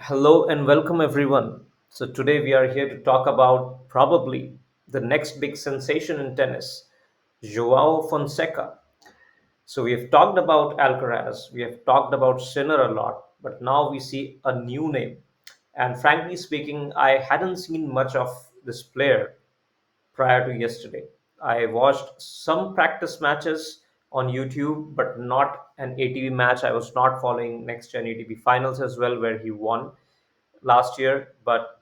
Hello and welcome everyone. So today we are here to talk about probably the next big sensation in tennis, Joao Fonseca. So we have talked about Alcaraz, we have talked about Sinner a lot, but now we see a new name. And frankly speaking, I hadn't seen much of this player prior to yesterday. I watched some practice matches on YouTube, but not an ATP match. I was not following Next Gen ATP Finals as well, where he won last year. But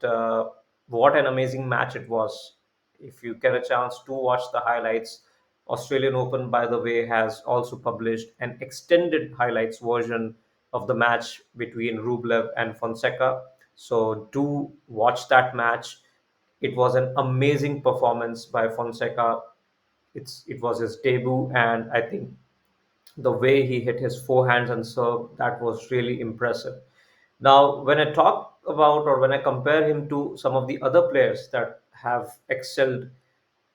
what an amazing match it was. If you get a chance to watch the highlights, Australian Open, by the way, has also published an extended highlights version of the match between Rublev and Fonseca. So do watch that match. It was an amazing performance by Fonseca. It was his debut, and I think the way he hit his forehands and serve, that was really impressive. Now, when I talk about or when I compare him to some of the other players that have excelled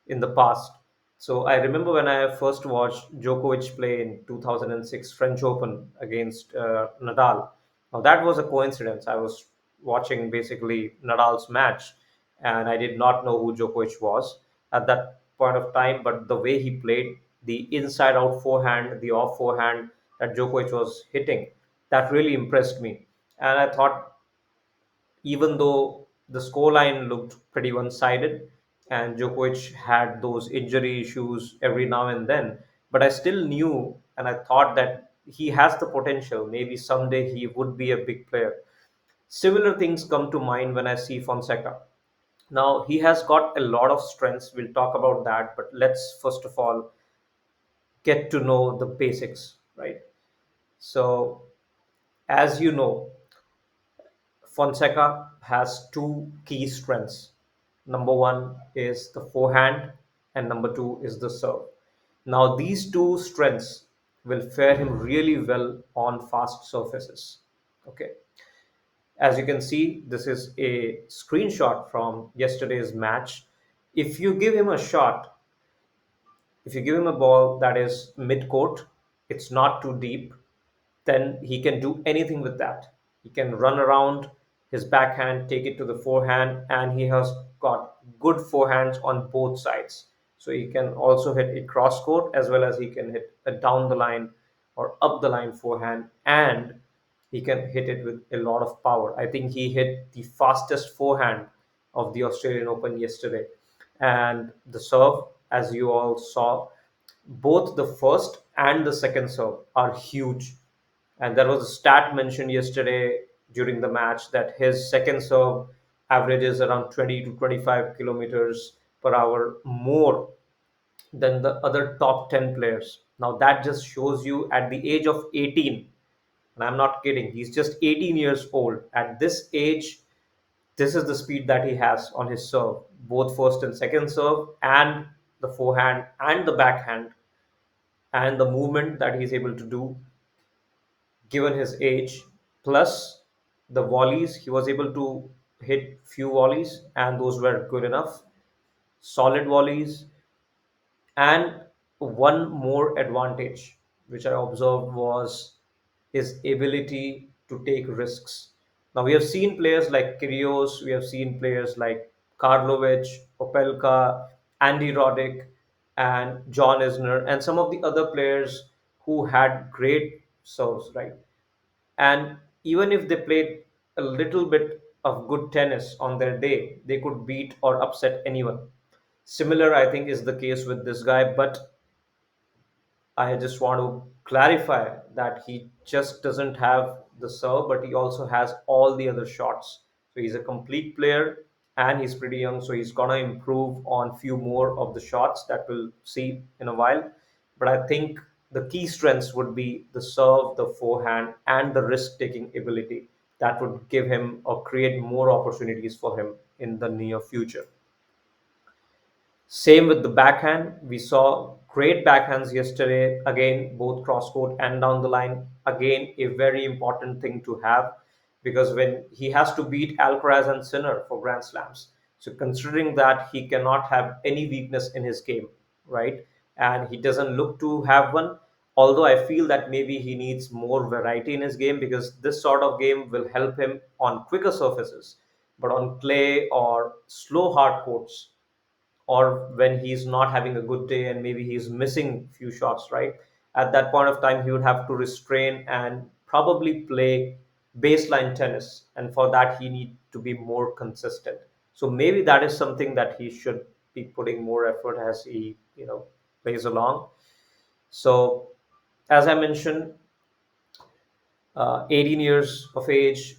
in the past. So I remember when I first watched Djokovic play in 2006 French Open against Nadal. Now that was a coincidence. I was watching basically Nadal's match, and I did not know who Djokovic was at that point of time. But the way he played, the inside-out forehand, the off forehand that Djokovic was hitting, that really impressed me. And I thought, even though the scoreline looked pretty one-sided and Djokovic had those injury issues every now and then, but I still knew and I thought that he has the potential. Maybe someday he would be a big player. Similar things come to mind when I see Fonseca. Now, he has got a lot of strengths. We'll talk about that, but let's first of all get to know the basics, right? So, as you know, Fonseca has two key strengths. Number one is the forehand, and number two is the serve. Now, these two strengths will fare him really well on fast surfaces. Okay, as you can see, this is a screenshot from yesterday's match. If you give him a shot, if you give him a ball that is mid court, it's not too deep, then he can do anything with that. He can run around his backhand, take it to the forehand, and he has got good forehands on both sides. So he can also hit a cross court as well as he can hit a down the line or up the line forehand, and he can hit it with a lot of power. I think he hit the fastest forehand of the Australian Open yesterday. And the serve, as you all saw, both the first and the second serve are huge. And there was a stat mentioned yesterday during the match that his second serve averages around 20 to 25 kilometers per hour more than the other top 10 players. Now, that just shows you at the age of 18, and I'm not kidding, he's just 18 years old. At this age, this is the speed that he has on his serve, both first and second serve, and the forehand and the backhand, and the movement that he's able to do given his age, plus the volleys. He was able to hit few volleys, and those were good enough, solid volleys. And one more advantage which I observed was his ability to take risks. Now, we have seen players like Kyrgios, we have seen players like Karlovic, Opelka, Andy Roddick, and John Isner, and some of the other players who had great serves, right? And even if they played a little bit of good tennis on their day, they could beat or upset anyone. Similar, I think, is the case with this guy, but I just want to clarify that he just doesn't have the serve, but he also has all the other shots. So he's a complete player and he's pretty young, so he's gonna improve on few more of the shots that we'll see in a while. But I think the key strengths would be the serve, the forehand, and the risk-taking ability that would give him or create more opportunities for him in the near future. Same with the backhand. We saw great backhands yesterday. Again, both cross court and down the line. Again, a very important thing to have, because when he has to beat Alcaraz and Sinner for Grand Slams, so considering that he cannot have any weakness in his game, right? And he doesn't look to have one. Although I feel that maybe he needs more variety in his game, because this sort of game will help him on quicker surfaces. But on clay or slow hard courts, or when he's not having a good day and maybe he's missing few shots, right? At that point of time, he would have to restrain and probably play baseline tennis. And for that, he need to be more consistent. So maybe that is something that he should be putting more effort as he, plays along. So, as I mentioned, 18 years of age,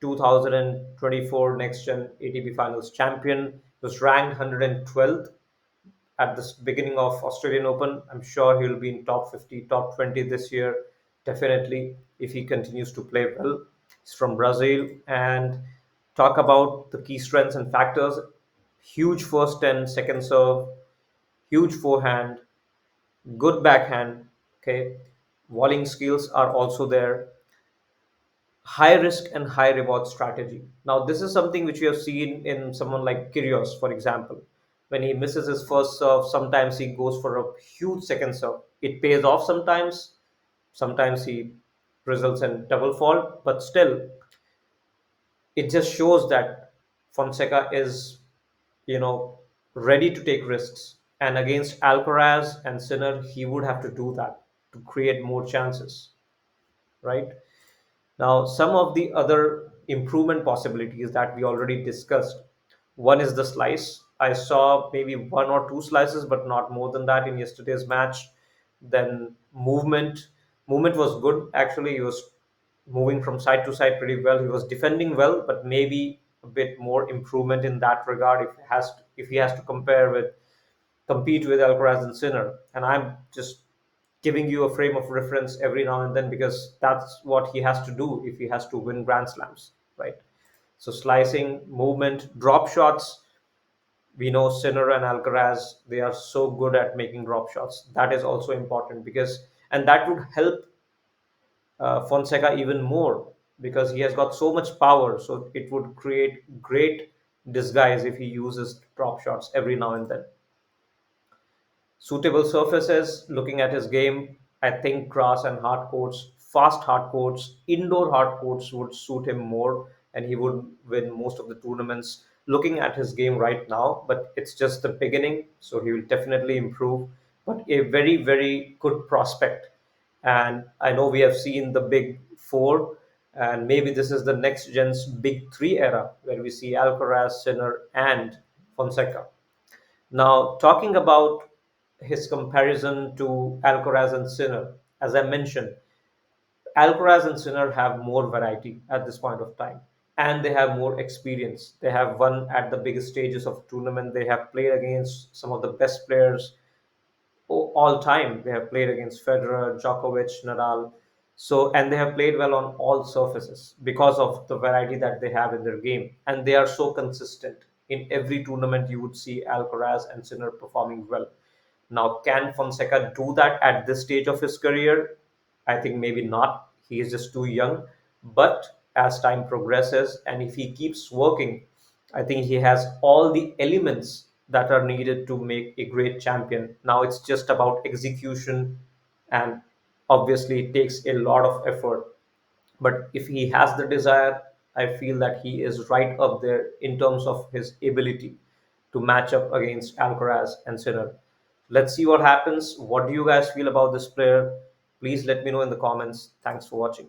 2024 Next Gen ATP Finals champion, was ranked 112th at the beginning of Australian Open. I'm sure he'll be in top 50, top 20 this year, definitely, if he continues to play well. He's from Brazil. And talk about the key strengths and factors: huge first 10, second serve, huge forehand, good backhand. Okay, volleying skills are also there. High risk and high reward strategy. Now, this is something which we have seen in someone like Kyrgios, for example. When he misses his first serve, sometimes he goes for a huge second serve. It pays off sometimes. Sometimes he results in double fault, but still, it just shows that Fonseca is, you know, ready to take risks. And against Alcaraz and Sinner, he would have to do that to create more chances, right? Now, some of the other improvement possibilities that we already discussed. One is the slice. I saw maybe one or two slices, but not more than that in yesterday's match. Then movement. Movement was good. Actually, he was moving from side to side pretty well. He was defending well, but maybe a bit more improvement in that regard if he has to compete with Alcaraz and Sinner. And I'm just giving you a frame of reference every now and then, because that's what he has to do if he has to win Grand Slams, right? So slicing, movement, drop shots. We know Sinner and Alcaraz, they are so good at making drop shots. That is also important, and that would help Fonseca even more, because he has got so much power. So it would create great disguise if he uses drop shots every now and then. Suitable surfaces, looking at his game, I think grass and hard courts, fast hard courts, indoor hard courts would suit him more, and he would win most of the tournaments. Looking at his game right now, but it's just the beginning, so he will definitely improve. But a very, very good prospect. And I know we have seen the big four, and maybe this is the next gen's big three era, where we see Alcaraz, Sinner, and Fonseca. Now, talking about his comparison to Alcaraz and Sinner, as I mentioned, Alcaraz and Sinner have more variety at this point of time, and they have more experience. They have won at the biggest stages of the tournament. They have played against some of the best players all time. They have played against Federer, Djokovic, Nadal. So, and they have played well on all surfaces because of the variety that they have in their game. And they are so consistent. In every tournament, you would see Alcaraz and Sinner performing well. Now, can Fonseca do that at this stage of his career? I think maybe not. He is just too young. But as time progresses, and if he keeps working, I think he has all the elements that are needed to make a great champion. Now it's just about execution, and obviously it takes a lot of effort. But if he has the desire, I feel that he is right up there in terms of his ability to match up against Alcaraz and Sinner. Let's see what happens. What do you guys feel about this player? Please let me know in the comments. Thanks for watching.